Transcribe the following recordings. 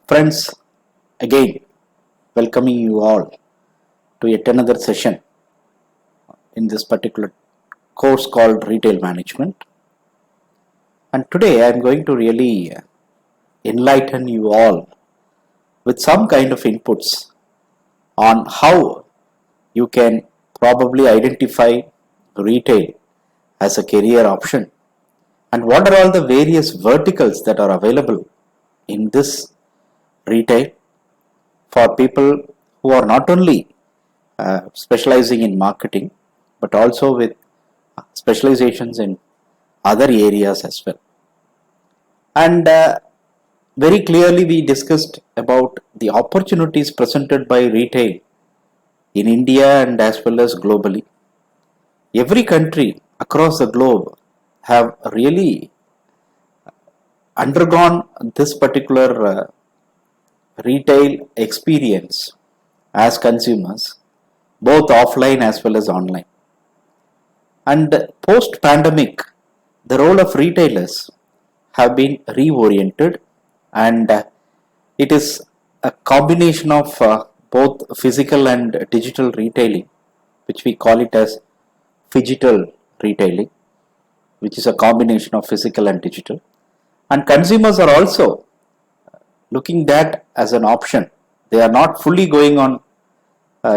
Friends, again, welcoming you all to yet another session in this particular course called Retail Management. And today I am going to really enlighten you all with some kind of inputs on how you can probably identify retail as a career option and what are all the various verticals that are available in this retail for people who are not only specializing in marketing but also with specializations in other areas as well. And very clearly, we discussed about the opportunities presented by retail in India and as well as globally. Every country across the globe have really undergone this particular retail experience as consumers, both offline as well as online. And post pandemic, the role of retailers have been reoriented, and it is a combination of both physical and digital retailing, which we call it as phygital retailing, which is a combination of physical and digital. And consumers are also looking that as an option. They are not fully going on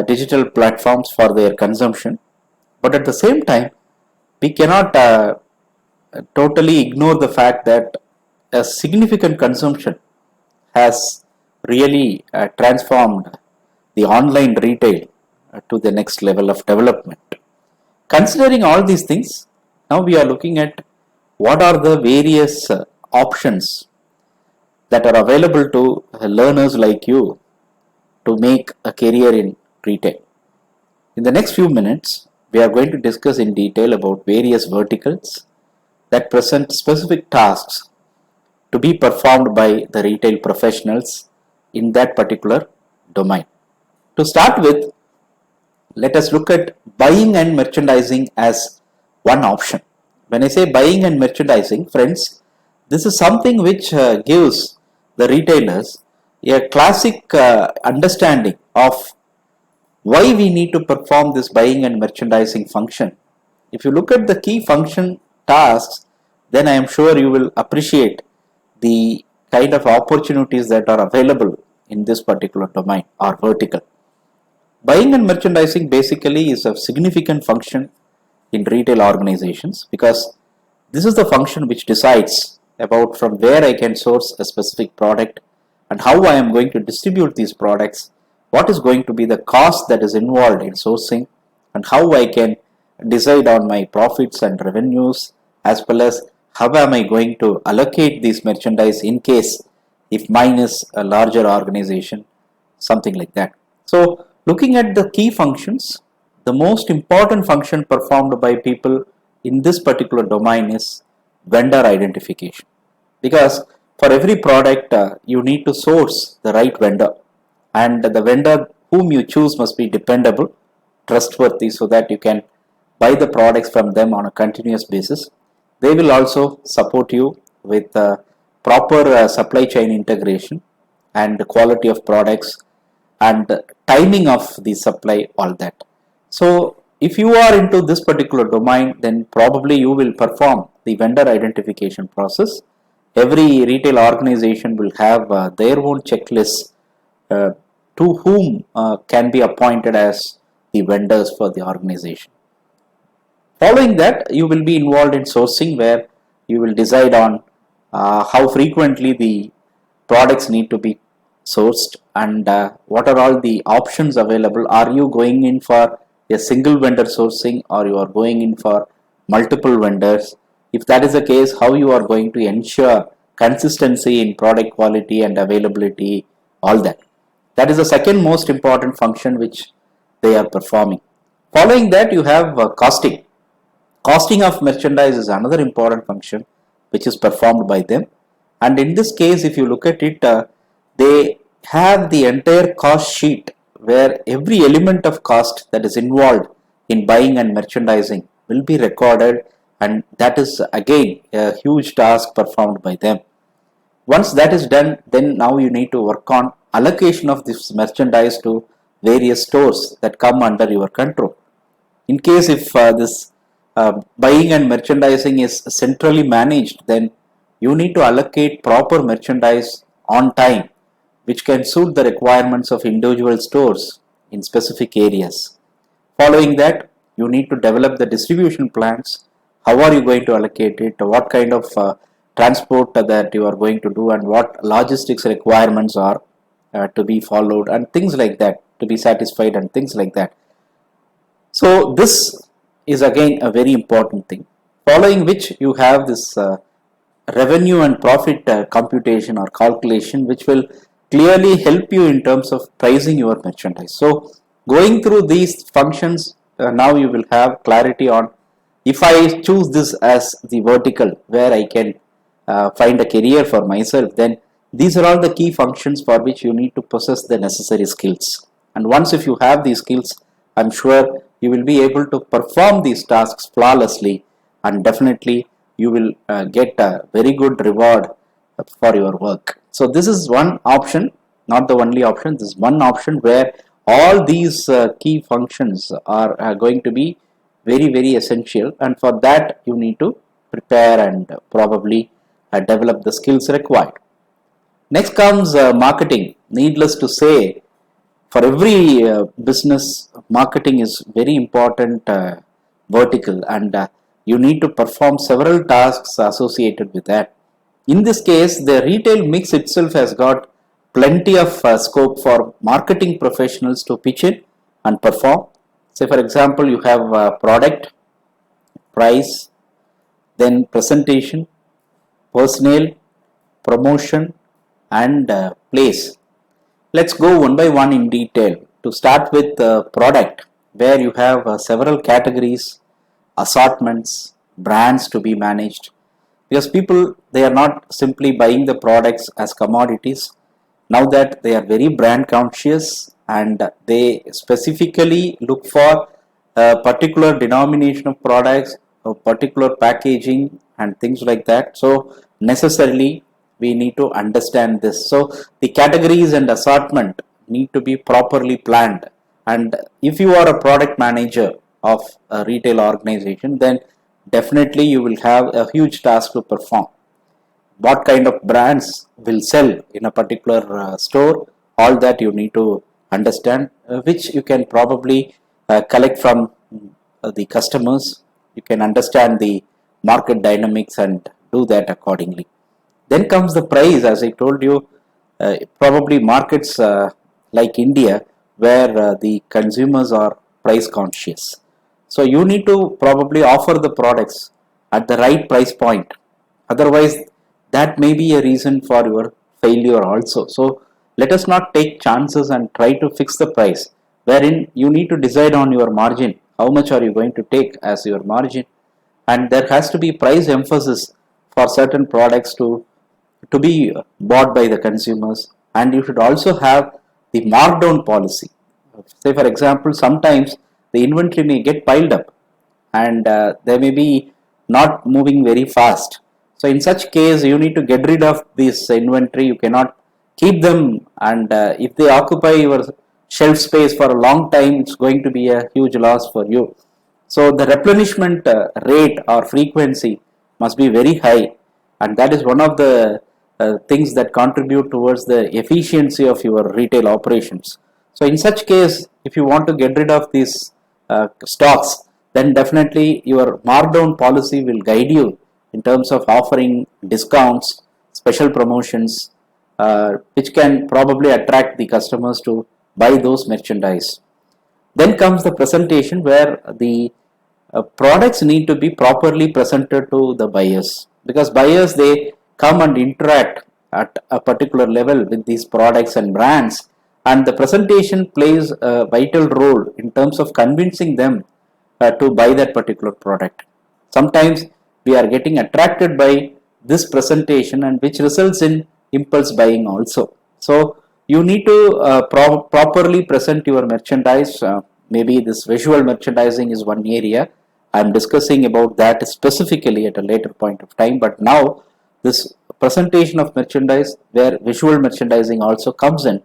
digital platforms for their consumption, but at the same time, we cannot totally ignore the fact that a significant consumption has really transformed the online retail to the next level of development. Considering all these things, now we are looking at what are the various options that are available to learners like you to make a career in retail. In the next few minutes, we are going to discuss in detail about various verticals that present specific tasks to be performed by the retail professionals in that particular domain. To start with, let us look at buying and merchandising as one option. When I say buying and merchandising, friends, this is something which gives the retailers a classic understanding of why we need to perform this buying and merchandising function. If you look at the key function tasks, then I am sure you will appreciate the kind of opportunities that are available in this particular domain or vertical. Buying and merchandising basically is a significant function in retail organizations because this is the function which decides about from where I can source a specific product and how I am going to distribute these products, what is going to be the cost that is involved in sourcing, and how I can decide on my profits and revenues, as well as how am I going to allocate these merchandise in case if mine is a larger organization, something like that. So looking at the key functions, the most important function performed by people in this particular domain is vendor identification, because for every product you need to source the right vendor, and the vendor whom you choose must be dependable, trustworthy, so that you can buy the products from them on a continuous basis. They will also support you with proper supply chain integration and the quality of products and timing of the supply, all that. So if you are into this particular domain, then probably you will perform the vendor identification process. Every retail organization will have their own checklist uh, to whom can be appointed as the vendors for the organization. Following that, you will be involved in sourcing, where you will decide on how frequently the products need to be sourced and what are all the options available. Are you going in for a single vendor sourcing, or you are going in for multiple vendors? If that is the case, how you are going to ensure consistency in product quality and availability, all that. That is the second most important function which they are performing. Following that, you have costing. Costing of merchandise is another important function which is performed by them. And in this case, if you look at it, they have the entire cost sheet where every element of cost that is involved in buying and merchandising will be recorded, and that is again a huge task performed by them. Once that is done, then now you need to work on allocation of this merchandise to various stores that come under your control. In case if this buying and merchandising is centrally managed, then you need to allocate proper merchandise on time, which can suit the requirements of individual stores in specific areas. Following that, you need to develop the distribution plans. How are you going to allocate it? What kind of transport that you are going to do, and what logistics requirements are to be followed, and things like that, to be satisfied, and things like that. So this is again a very important thing, following which you have this revenue and profit computation or calculation, which will clearly help you in terms of pricing your merchandise. So going through these functions, now you will have clarity on, if I choose this as the vertical where I can find a career for myself, then these are all the key functions for which you need to possess the necessary skills. And once if you have these skills, I'm sure you will be able to perform these tasks flawlessly, and definitely you will get a very good reward for your work. So this is one option, not the only option. This is one option where all these key functions are going to be very, very essential, and for that you need to prepare and probably develop the skills required. Next comes marketing. Needless to say, for every business, marketing is very important vertical, and you need to perform several tasks associated with that. In this case, the retail mix itself has got plenty of scope for marketing professionals to pitch in and perform. Say for example, you have product, price, then presentation, personnel, promotion, and place. Let's go one by one in detail. To start with product, where you have several categories, assortments, brands to be managed, because people, they are not simply buying the products as commodities. Now that they are very brand conscious, and they specifically look for a particular denomination of products, a particular packaging, and things like that. So necessarily we need to understand this. So the categories and assortment need to be properly planned, and if you are a product manager of a retail organization, then definitely you will have a huge task to perform. What kind of brands will sell in a particular store, all that you need to understand, which you can probably collect from the customers. You can understand the market dynamics and do that accordingly. Then comes the price. As I told you, probably markets like India, where the consumers are price conscious. So you need to probably offer the products at the right price point. Otherwise, that may be a reason for your failure also. So let us not take chances and try to fix the price, wherein you need to decide on your margin. How much are you going to take as your margin? And there has to be price emphasis for certain products to be bought by the consumers. And you should also have the markdown policy. Say for example, sometimes the inventory may get piled up, and they may be not moving very fast. So in such case, you need to get rid of this inventory. You cannot keep them, and if they occupy your shelf space for a long time, it's going to be a huge loss for you. So the replenishment rate or frequency must be very high, and that is one of the things that contribute towards the efficiency of your retail operations. So in such case, if you want to get rid of these stocks, then definitely your markdown policy will guide you in terms of offering discounts, special promotions, which can probably attract the customers to buy those merchandise. Then comes the presentation, where the products need to be properly presented to the buyers, because buyers, they come and interact at a particular level with these products and brands, and the presentation plays a vital role in terms of convincing them to buy that particular product. Sometimes we are getting attracted by this presentation, and which results in impulse buying also. So you need to properly present your merchandise. Maybe this visual merchandising is one area. I am discussing about that specifically at a later point of time, but now this presentation of merchandise where visual merchandising also comes in.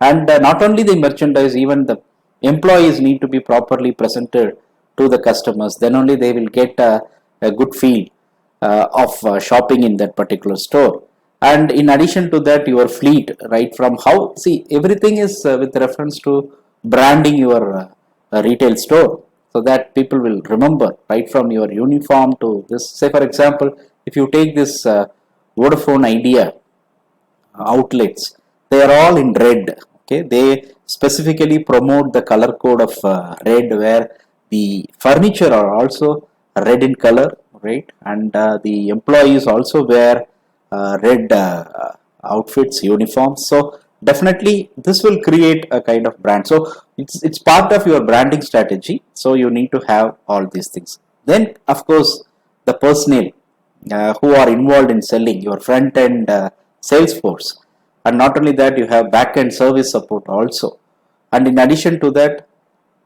And not only the merchandise, even the employees need to be properly presented to the customers. Then only they will get a good feel of shopping in that particular store. And in addition to that, your fleet, right from how, see, everything is with reference to branding your retail store, so that people will remember, right from your uniform to this. Say, for example, if you take this Vodafone Idea outlets, they are all in red. Okay, they specifically promote the color code of red, where the furniture are also red in color, right? And the employees also wear red outfits, uniforms. So definitely this will create a kind of brand. So it's part of your branding strategy. So you need to have all these things. Then of course the personnel who are involved in selling, your front end sales force, and not only that, you have back end service support also. And in addition to that,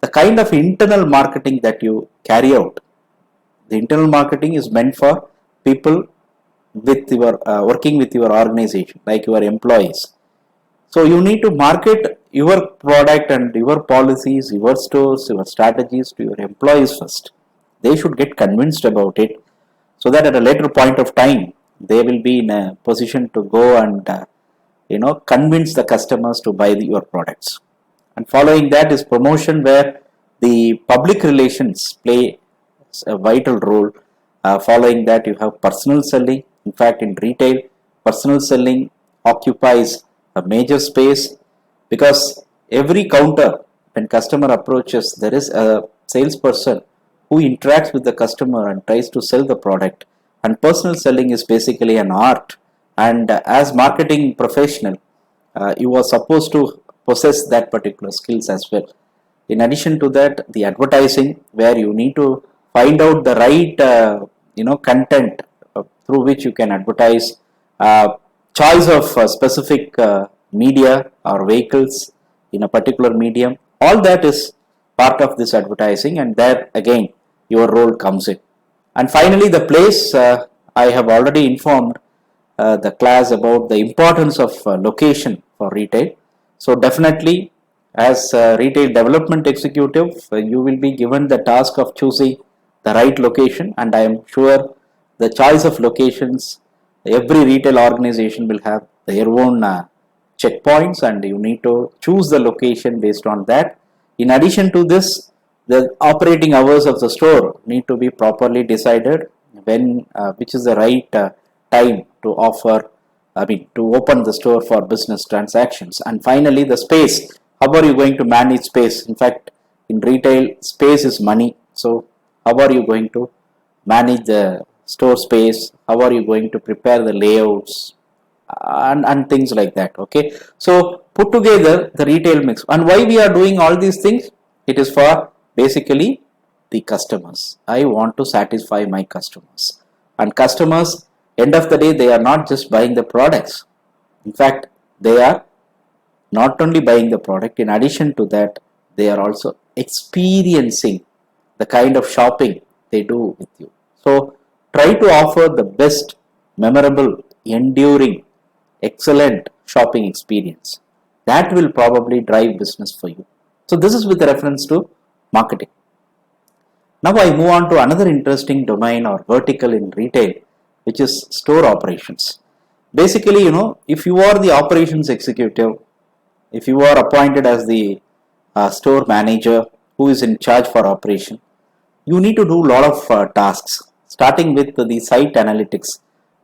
the kind of internal marketing that you carry out, the internal marketing is meant for people with your working with your organization, like your employees. So you need to market your product and your policies, your stores, your strategies to your employees first. They should get convinced about it, so that at a later point of time they will be in a position to go and convince the customers to buy your products. And following that is promotion, where the public relations play a vital role. Following that, you have personal selling. In fact, in retail, personal selling occupies a major space, because every counter, when customer approaches, there is a salesperson who interacts with the customer and tries to sell the product. And personal selling is basically an art. And as marketing professional, you are supposed to possess that particular skills as well. In addition to that, the advertising, where you need to find out the right content through which you can advertise, choice of specific media or vehicles in a particular medium. All that is part of this advertising, and there again your role comes in. And finally, the place, I have already informed the class about the importance of location for retail. So definitely, as a retail development executive, you will be given the task of choosing the right location, and I am sure the choice of locations, every retail organization will have their own checkpoints, and you need to choose the location based on that. In addition to this, the operating hours of the store need to be properly decided, when which is the right time to offer, to open the store for business transactions. And finally, the space. How are you going to manage space? In fact, in retail, space is money. So how are you going to manage the store space? How are you going to prepare the layouts and things like that? Okay. So put together the retail mix. And why we are doing all these things? It is for basically the customers. I want to satisfy my customers. And customers, end of the day, they are not just buying the products. In fact, they are not only buying the product, in addition to that, they are also experiencing the kind of shopping they do with you. So try to offer the best, memorable, enduring, excellent shopping experience. That will probably drive business for you. So this is with reference to marketing. Now I move on to another interesting domain or vertical in retail, which is store operations. Basically, if you are the operations executive, if you are appointed as the store manager who is in charge for operation, you need to do a lot of tasks, starting with the site analytics,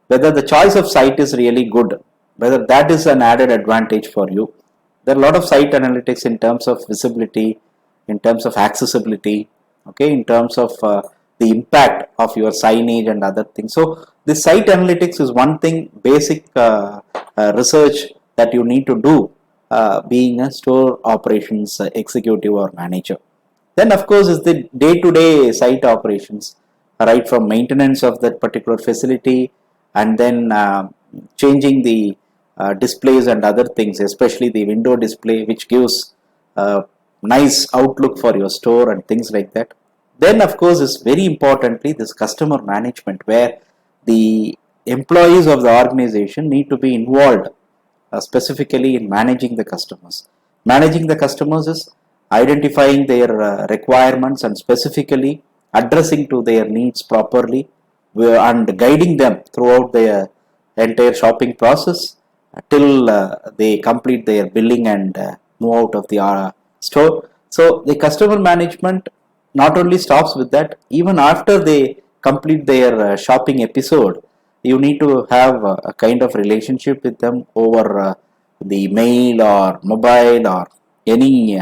whether the choice of site is really good, whether that is an added advantage for you. There are a lot of site analytics in terms of visibility, in terms of accessibility, okay, in terms of the impact of your signage and other things. So the site analytics is one thing, basic research that you need to do being a store operations executive or manager. Then of course is the day-to-day site operations, right from maintenance of that particular facility, and then changing the displays and other things, especially the window display, which gives nice outlook for your store and things like that. Then of course is very importantly this customer management, where the employees of the organization need to be involved specifically in managing the customers. Managing the customers is identifying their requirements and specifically addressing to their needs properly and guiding them throughout their entire shopping process till they complete their billing and move out of the store. So the customer management not only stops with that, even after they complete their shopping episode, you need to have a kind of relationship with them over the mail or mobile or any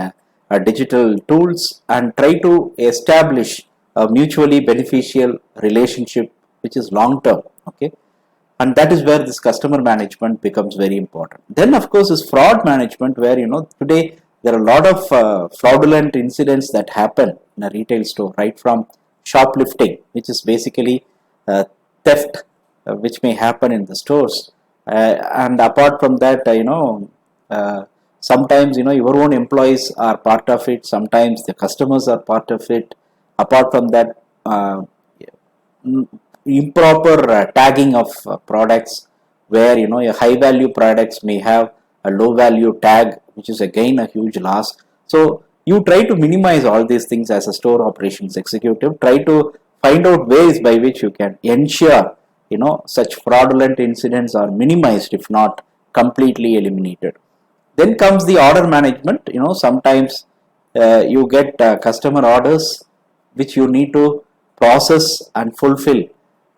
digital tools, and try to establish a mutually beneficial relationship which is long term. Okay, and that is where this customer management becomes very important. Then of course is fraud management, where today there are a lot of fraudulent incidents that happen in a retail store, right from shoplifting, which is basically theft, which may happen in the stores, and apart from that, sometimes your own employees are part of it, sometimes the customers are part of it. Apart from that, improper tagging of products, where your high value products may have a low value tag, which is again a huge loss. So you try to minimize all these things as a store operations executive. Try to find out ways by which you can ensure such fraudulent incidents are minimized, if not completely eliminated. Then comes the order management. Sometimes you get customer orders which you need to process and fulfill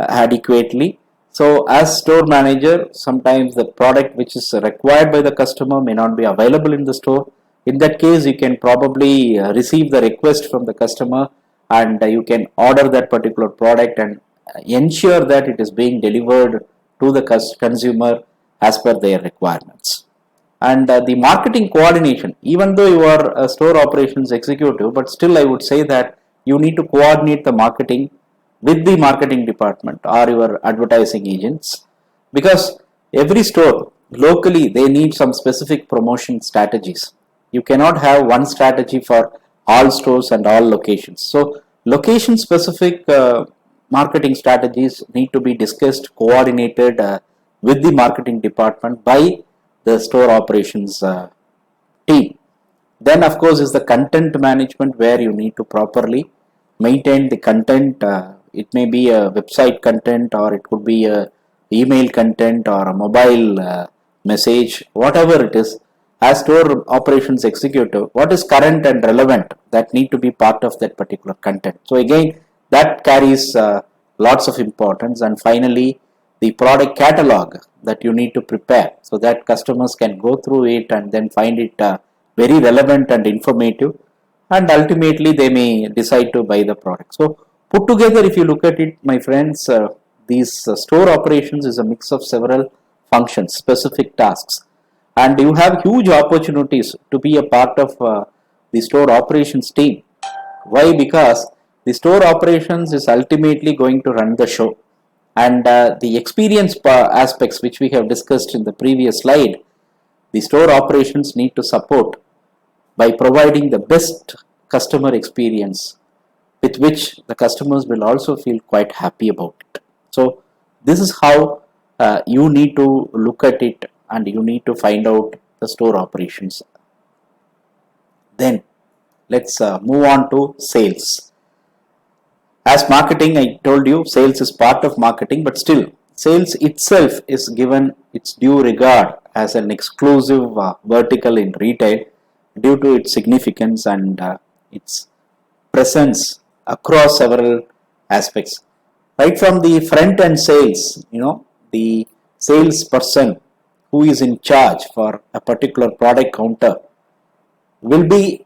adequately. So as store manager, sometimes the product which is required by the customer may not be available in the store. In that case, you can probably receive the request from the customer, and you can order that particular product and ensure that it is being delivered to the consumer as per their requirements. And the marketing coordination, even though you are a store operations executive, but still I would say that you need to coordinate the marketing with the marketing department or your advertising agents, because every store locally they need some specific promotion strategies. You cannot have one strategy for all stores and all locations. So location specific marketing strategies need to be discussed, coordinated with the marketing department by the store operations team. Then of course is the content management, where you need to properly maintain the content. It may be a website content, or it could be a email content, or a mobile message, whatever it is. As store operations executive, what is current and relevant, that need to be part of that particular content. So again, that carries lots of importance. And finally, the product catalog that you need to prepare, so that customers can go through it and then find it very relevant and informative, and ultimately they may decide to buy the product. So put together, if you look at it, my friends, these store operations is a mix of several functions, specific tasks, and you have huge opportunities to be a part of the store operations team. Why? Because the store operations is ultimately going to run the show, and the experience aspects which we have discussed in the previous slide, the store operations need to support by providing the best customer experience, with which the customers will also feel quite happy about it. So this is how you need to look at it, and you need to find out the store operations. Then let's move on to sales. As marketing, I told you sales is part of marketing, but still sales itself is given its due regard as an exclusive vertical in retail due to its significance and its presence across several aspects. Right from the front end sales, the salesperson who is in charge for a particular product counter will be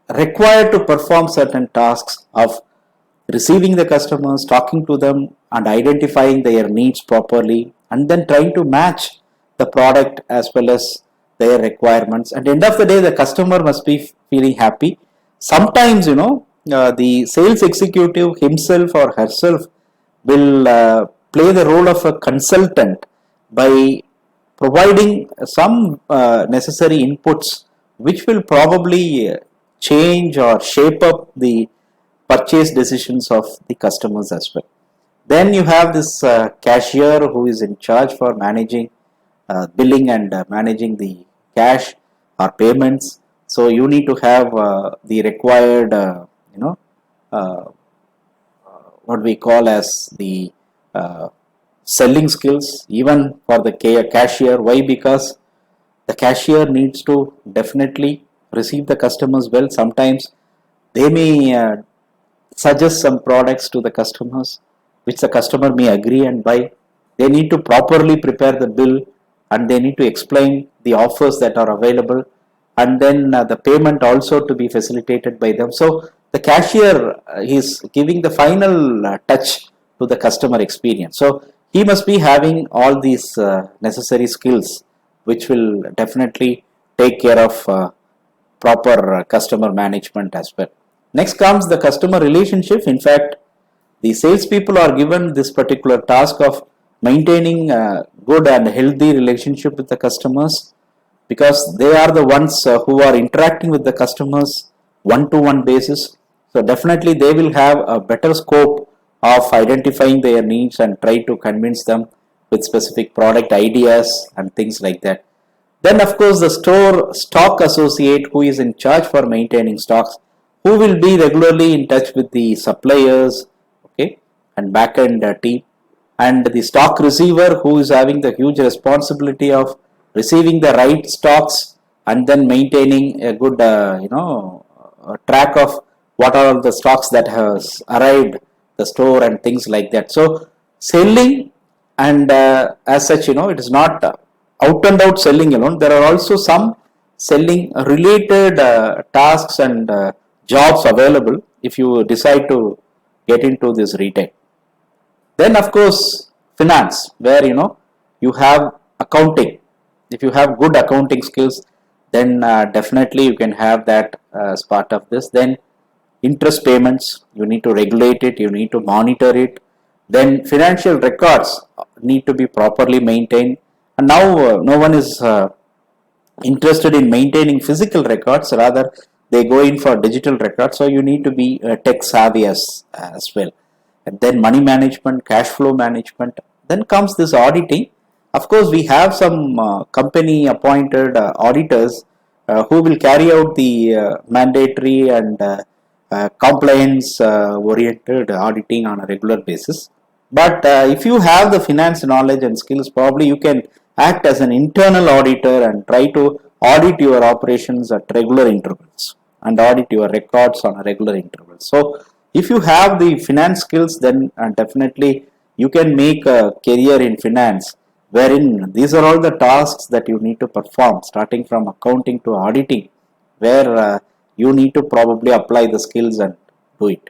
required to perform certain tasks of receiving the customers, talking to them, and identifying their needs properly, and then trying to match the product as well as their requirements. At the end of the day, the customer must be feeling happy. Sometimes, the sales executive himself or herself will play the role of a consultant by providing some necessary inputs, which will probably change or shape up the purchase decisions of the customers as well. Then you have this cashier who is in charge for managing billing and managing the cash or payments. So you need to have the required, uh, what we call as the uh, selling skills even for the cashier. Why? Because the cashier needs to definitely receive the customers well. Sometimes they may suggest some products to the customers which the customer may agree and buy. They need to properly prepare the bill, and they need to explain the offers that are available, and then the payment also to be facilitated by them. So the cashier is giving the final touch to the customer experience. So he must be having all these necessary skills which will definitely take care of proper customer management as well. Next comes the customer relationship. In fact, the salespeople are given this particular task of maintaining a good and healthy relationship with the customers, because they are the ones who are interacting with the customers one to one basis. So definitely they will have a better scope of identifying their needs and try to convince them with specific product ideas and things like that. Then of course the store stock associate who is in charge for maintaining stocks, who will be regularly in touch with the suppliers, okay, and back end team, and the stock receiver who is having the huge responsibility of receiving the right stocks and then maintaining a good track of what are the stocks that has arrived the store and things like that. So selling, and as such, it is not out and out selling alone. There are also some selling related tasks and jobs available if you decide to get into this retail. Then of course finance, where you have accounting. If you have good accounting skills, then definitely you can have that as part of this. Then interest payments, you need to regulate it, you need to monitor it. Then financial records need to be properly maintained. And now no one is interested in maintaining physical records, rather they go in for digital records. So you need to be tech savvy as well. And then money management, cash flow management. Then comes this auditing. Of course we have some company appointed auditors who will carry out the mandatory and compliance oriented auditing on a regular basis. But if you have the finance knowledge and skills, probably you can act as an internal auditor and try to audit your operations at regular intervals and audit your records on a regular interval. So if you have the finance skills, then definitely you can make a career in finance, wherein these are all the tasks that you need to perform, starting from accounting to auditing, where you need to probably apply the skills and do it.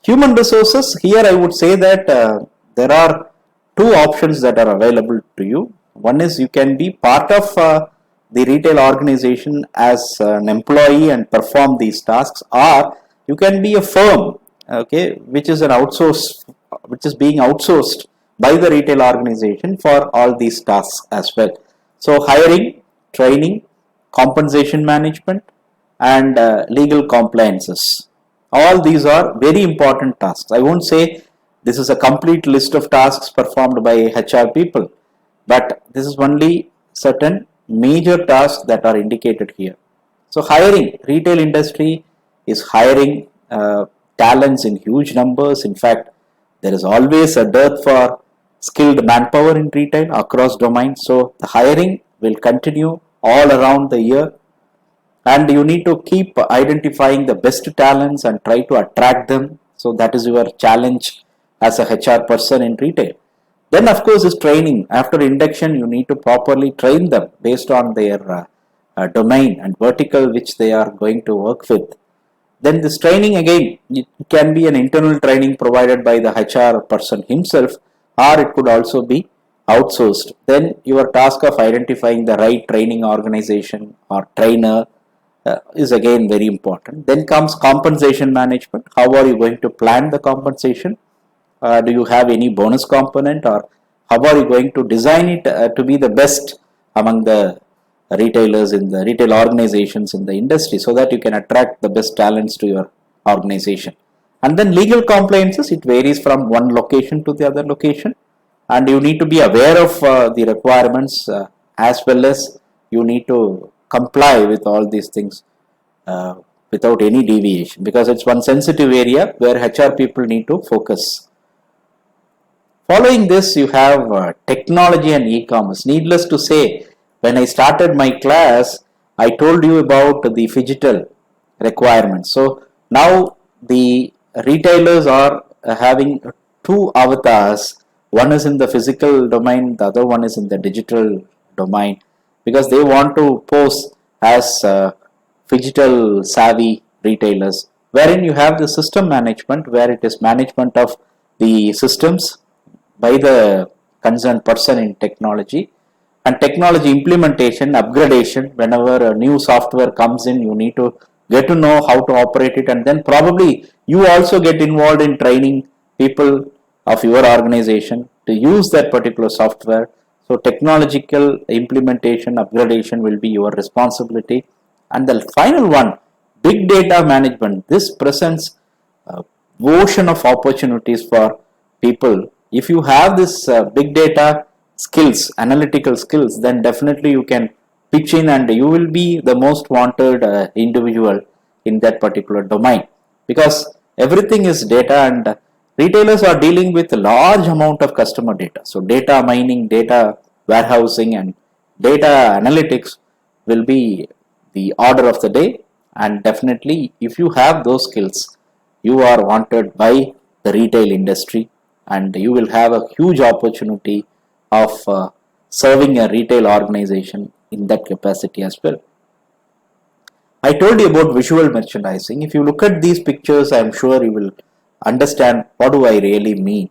Human resources, here I would say that there are two options that are available to you. One is you can be part of the retail organization as an employee and perform these tasks, or you can be a firm, okay, which is which is being outsourced by the retail organization for all these tasks as well. So hiring, training, compensation management, and legal compliances, all these are very important tasks. I won't say this is a complete list of tasks performed by HR people, but this is only certain major tasks that are indicated here. So hiring, retail industry is hiring talents in huge numbers. In fact, there is always a dearth for skilled manpower in retail across domains. So the hiring will continue all around the year, and you need to keep identifying the best talents and try to attract them. So that is your challenge as a HR person in retail. Then of course is training. After induction, you need to properly train them based on their domain and vertical which they are going to work with. Then this training, again, it can be an internal training provided by the HR person himself, or it could also be outsourced. Then your task of identifying the right training organization or trainer is again very important. Then comes compensation management. How are you going to plan the compensation? Do you have any bonus component, or how are you going to design it to be the best among the retailers in the retail organizations in the industry, so that you can attract the best talents to your organization? And then legal compliances, it varies from one location to the other location, and you need to be aware of the requirements, as well as you need to comply with all these things uh, without any deviation, because it's one sensitive area where HR people need to focus. Following this, you have technology and e-commerce. Needless to say, when I started my class, I told you about the phygital requirements. So now the retailers are having two avatars. One is in the physical domain, the other one is in the digital domain, because they want to pose as phygital savvy retailers, wherein you have the system management, where it is management of the systems by the concerned person in technology, and technology implementation, upgradation. Whenever a new software comes in, you need to get to know how to operate it, and then probably you also get involved in training people of your organization to use that particular software. So technological implementation, upgradation will be your responsibility. And the final one, big data management. This presents a ocean of opportunities for people. If you have this big data skills, analytical skills, then definitely you can pitch in and you will be the most wanted individual in that particular domain, because everything is data, and retailers are dealing with a large amount of customer data. So data mining, data warehousing, and data analytics will be the order of the day. And definitely if you have those skills, you are wanted by the retail industry, and you will have a huge opportunity of serving a retail organization in that capacity as well. I told you about visual merchandising. If you look at these pictures, I am sure you will understand what do I really mean.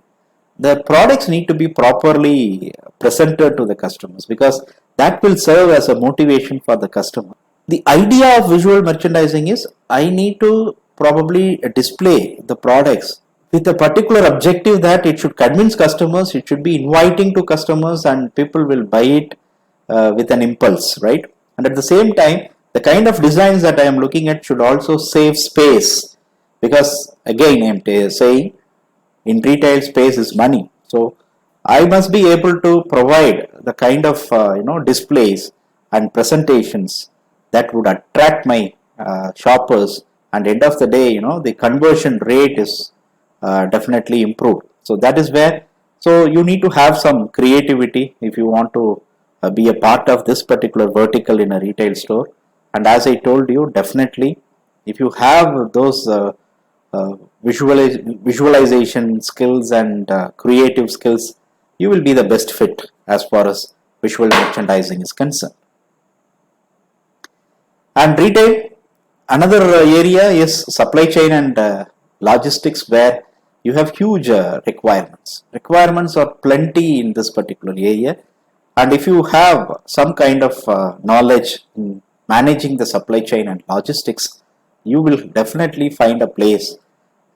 The products need to be properly presented to the customers, because that will serve as a motivation for the customer. The idea of visual merchandising is I need to probably display the products with a particular objective that it should convince customers, it should be inviting to customers, and people will buy it with an impulse, right? And at the same time, the kind of designs that I am looking at should also save space, because again I am saying in retail, space is money. So I must be able to provide the kind of displays and presentations that would attract my shoppers, and end of the day, the conversion rate is definitely improved. So that is where, so you need to have some creativity if you want to be a part of this particular vertical in a retail store. And as I told you, definitely if you have those visualization skills and creative skills, you will be the best fit as far as visual merchandising is concerned. And retail, another area is supply chain and logistics, where you have huge requirements. Requirements are plenty in this particular area, and if you have some kind of knowledge in managing the supply chain and logistics, you will definitely find a place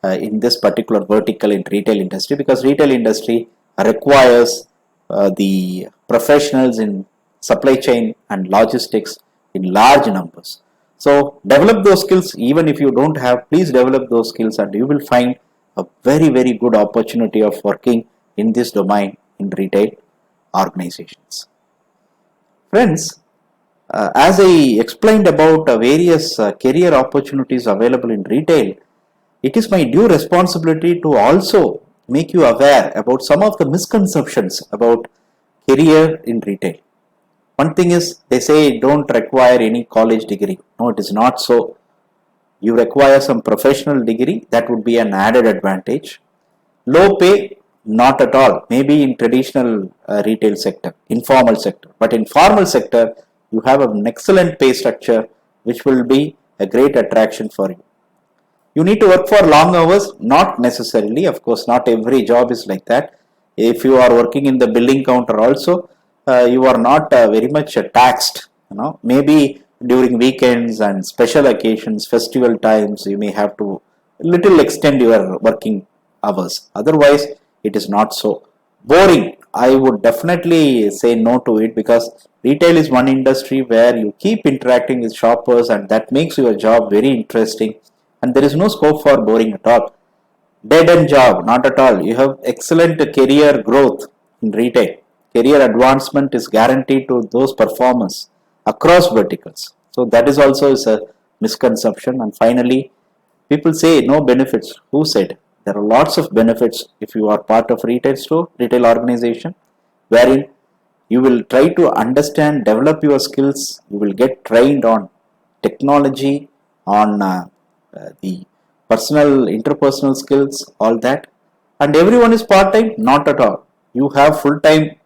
in this particular vertical in retail industry, because retail industry requires the professionals in supply chain and logistics in large numbers. So develop those skills. Even if you don't have, please develop those skills, and you will find a very good opportunity of working in this domain in retail organizations. Friends, as I explained about various career opportunities available in retail, it is my due responsibility to also make you aware about some of the misconceptions about career in retail. One thing is, they say don't require any college degree. No, it is not so. You require some professional degree, that would be an added advantage. Low pay, not at all. Maybe in traditional retail sector, informal sector. But in formal sector, you have an excellent pay structure, which will be a great attraction for you. You need to work for long hours, not necessarily. Of course, not every job is like that. If you are working in the billing counter also, you are not very much taxed. Maybe during weekends and special occasions, festival times, you may have to little extend your working hours. Otherwise, it is not so boring. I would definitely say no to it, because retail is one industry where you keep interacting with shoppers, and that makes your job very interesting, and there is no scope for boring at all. dead end job, not at all. You have excellent career growth in retail. Career advancement is guaranteed to those performers across verticals. So that is also is a misconception. And finally, people say no benefits. Who said? There are lots of benefits if you are part of retail store, retail organization, wherein you will try to understand, develop your skills. You will get trained on technology, on the personal, interpersonal skills, all that. And everyone is part time? Not at all. You have full time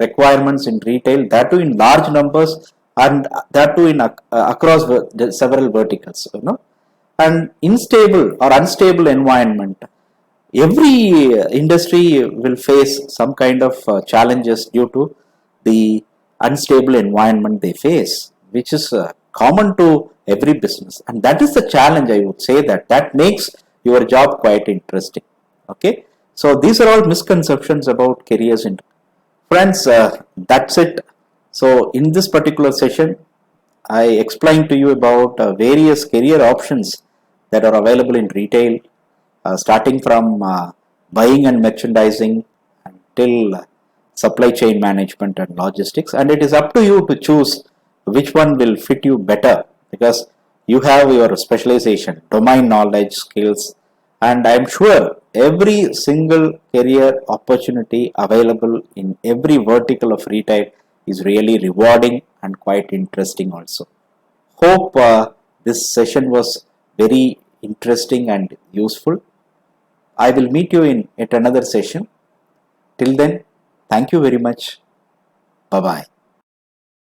requirements in retail, that too in large numbers, and that too in across several verticals. And unstable or unstable environment, every industry will face some kind of challenges due to the unstable environment they face, which is common to every business, and that is the challenge. I would say that makes your job quite interesting. Okay, so these are all misconceptions about careers in friends. That's it. So in this particular session, I explained to you about various career options that are available in retail, starting from buying and merchandising until supply chain management and logistics. And it is up to you to choose which one will fit you better, because you have your specialization, domain knowledge, skills, and I am sure every single career opportunity available in every vertical of retail is really rewarding and quite interesting also. Hope this session was very interesting and useful. I will meet you in at another session. Till then, thank you very much. Bye bye.